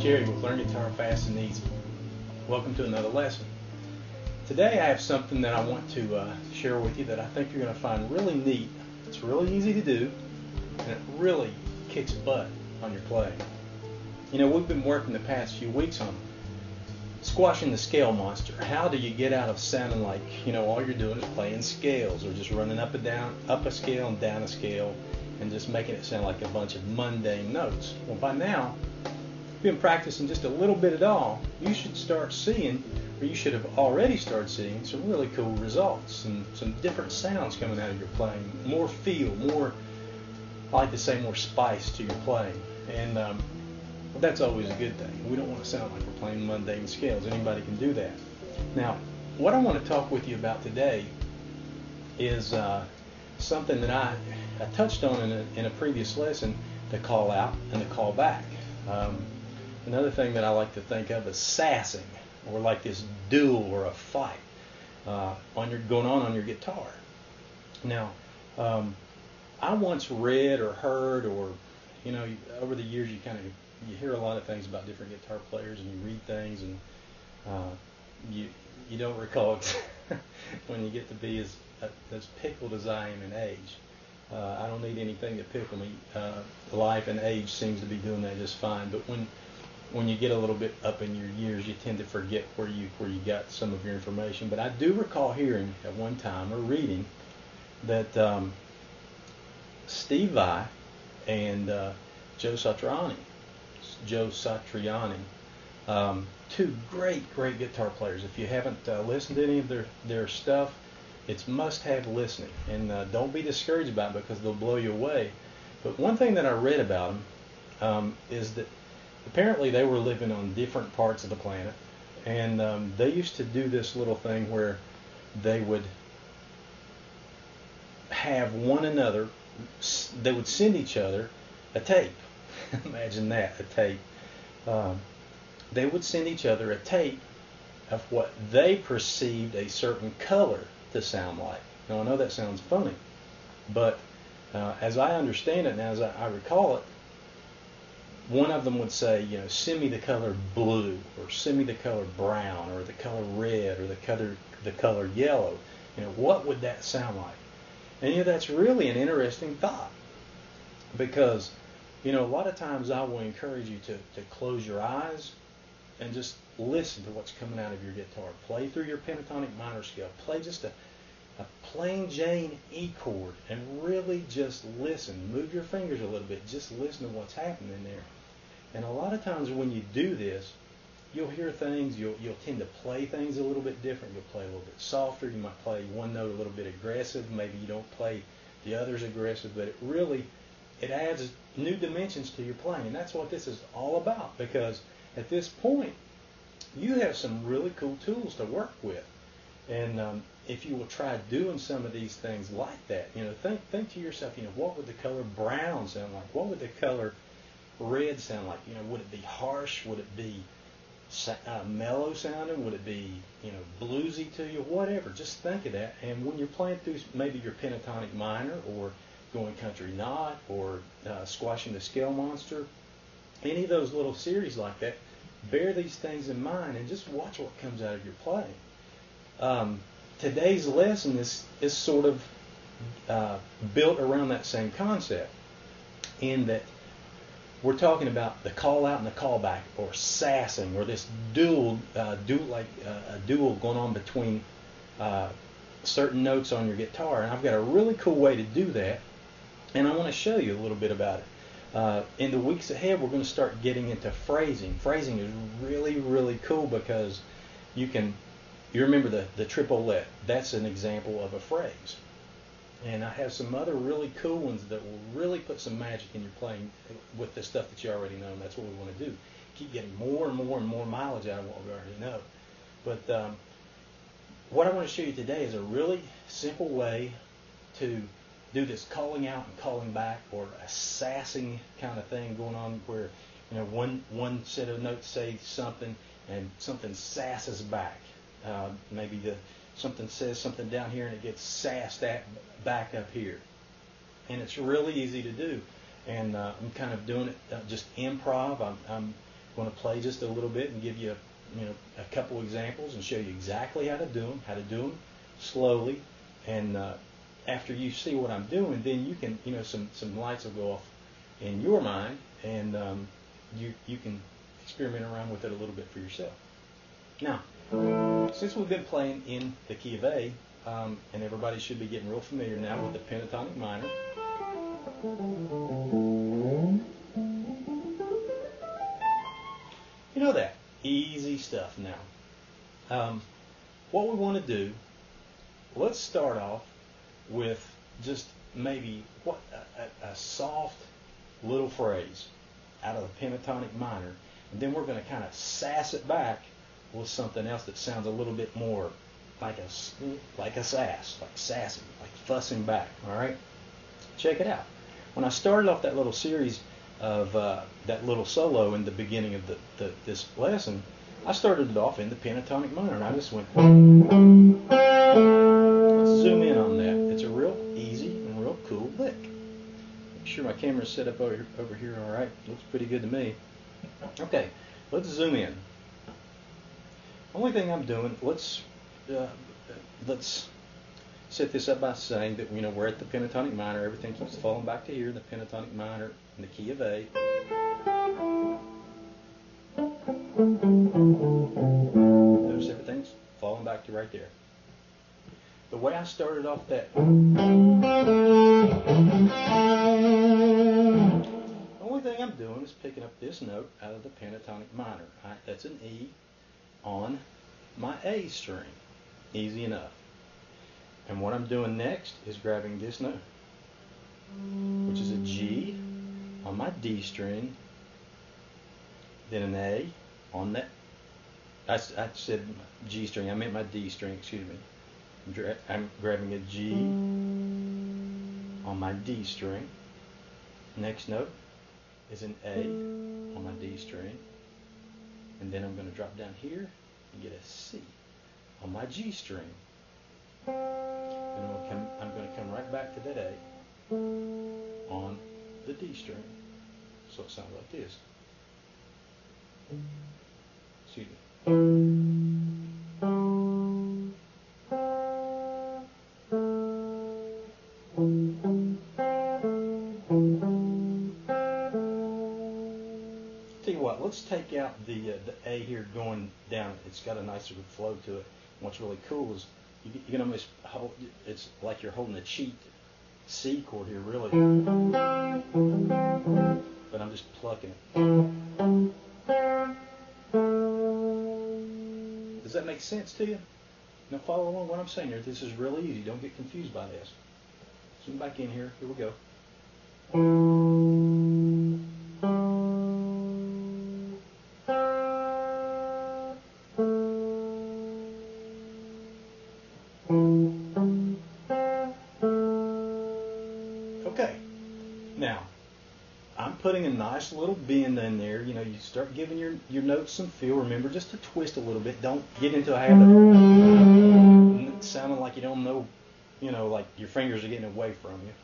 Jerry with Learn Guitar Fast and Easy. Welcome to another lesson. Today I have something that I want to share with you that I think you're going to find really neat. It's really easy to do, and it really kicks butt on your playing. You know, we've been working the past few weeks on squashing the scale monster. How do you get out of sounding like, all you're doing is playing scales or just running up and down, up a scale and down a scale, and just making it sound like a bunch of mundane notes? Well, by now, been practicing just a little bit at all, you should start seeing, or you should have already started seeing, some really cool results and some different sounds coming out of your playing. More feel, more, I like to say, more spice to your playing. And that's always a good thing. We don't want to sound like we're playing mundane scales. Anybody can do that. Now, what I want to talk with you about today is something that I touched on in a previous lesson, the call out and the call back. Another thing that I like to think of is sassing, or like this duel or a fight going on your guitar. Now, I once read or heard, or over the years you hear a lot of things about different guitar players, and you read things, and you don't recall when you get to be as pickled as I am in age. I don't need anything to pickle me. Life and age seems to be doing that just fine. But when you get a little bit up in your years, you tend to forget where you got some of your information. But I do recall hearing at one time or reading that Steve Vai and Joe Satriani, two great guitar players. If you haven't listened to any of their stuff, it's must-have listening. And don't be discouraged about it because they'll blow you away. But one thing that I read about them is that apparently they were living on different parts of the planet, and they used to do this little thing where they would have one another, they would send each other a tape. Imagine that, a tape. They would send each other a tape of what they perceived a certain color to sound like. Now, I know that sounds funny, but as I understand it and as I recall it, one of them would say, send me the color blue, or send me the color brown, or the color red, or the color yellow. What would that sound like? And that's really an interesting thought, because a lot of times I will encourage you to close your eyes and just listen to what's coming out of your guitar. Play through your pentatonic minor scale. Play just a plain Jane E chord and really just listen. Move your fingers a little bit. Just listen to what's happening there. And a lot of times when you do this, you'll hear things, you'll tend to play things a little bit different. You'll play a little bit softer. You might play one note a little bit aggressive. Maybe you don't play the others aggressive, but it adds new dimensions to your playing. And that's what this is all about, because at this point, you have some really cool tools to work with. And if you will try doing some of these things like that, think to yourself, what would the color brown sound like? What would the color red sound like? Would it be harsh? Would it be mellow sounding? Would it be, bluesy to you? Whatever. Just think of that. And when you're playing through maybe your pentatonic minor, or going country knot, or squashing the scale monster, any of those little series like that, bear these things in mind and just watch what comes out of your playing. Today's lesson is sort of built around that same concept, in that we're talking about the call out and the call back, or sassing, or this duel like a duel going on between certain notes on your guitar. And I've got a really cool way to do that, and I want to show you a little bit about it. In the weeks ahead, we're going to start getting into phrasing. Phrasing is really, really cool, because you remember the triplet. That's an example of a phrase. And I have some other really cool ones that will really put some magic in your playing with the stuff that you already know, and that's what we want to do. Keep getting more and more and more mileage out of what we already know. But what I want to show you today is a really simple way to do this calling out and calling back, or a sassing kind of thing going on, where one set of notes say something and something sasses back. Maybe something says something down here and it gets sassed back up here. And it's really easy to do. And I'm kind of doing it just improv. I'm going to play just a little bit and give you, a couple examples and show you exactly how to do them slowly. And after you see what I'm doing, then you can, some lights will go off in your mind, and you can experiment around with it a little bit for yourself. Now, since we've been playing in the key of A, and everybody should be getting real familiar now with the pentatonic minor. You know that. Easy stuff now. What we want to do, let's start off with just maybe a soft little phrase out of the pentatonic minor, and then we're going to kind of sass it back with something else that sounds a little bit more like a sass, like sassing, like fussing back. All right, check it out. When I started off that little series of that little solo in the beginning of this lesson, I started it off in the pentatonic minor, and I just went. Let's zoom in on that. It's a real easy and real cool lick. Make sure my camera's set up over here. All right, looks pretty good to me. Okay, let's zoom in. Only thing I'm doing, let's set this up by saying that we're at the pentatonic minor. Everything keeps falling back to here, the pentatonic minor in the key of A. Notice everything's falling back to right there. The way I started off that, the only thing I'm doing is picking up this note out of the pentatonic minor. Right? That's an E on my A string. Easy enough. And what I'm doing next is grabbing this note, which is a G on my D string, then an A on that. I said G string, I meant my D string, excuse me. I'm grabbing a G on my D string. Next note is an A on my D string. And then I'm going to drop down here and get a C on my G string. And I'm going to come right back to that A on the D string. So it sounds like this. Excuse me. Tell you what, let's take out the A here going down. It's got a nicer flow to it. What's really cool is you can almost hold, it's like you're holding a cheat C chord here, really. But I'm just plucking it. Does that make sense to you? Now follow along what I'm saying here. This is really easy. Don't get confused by this. Zoom back in here. Here we go. Okay. Now, I'm putting a nice little bend in there. You start giving your notes some feel. Remember, just to twist a little bit. Don't get into a habit of sounding like you don't know, like your fingers are getting away from you.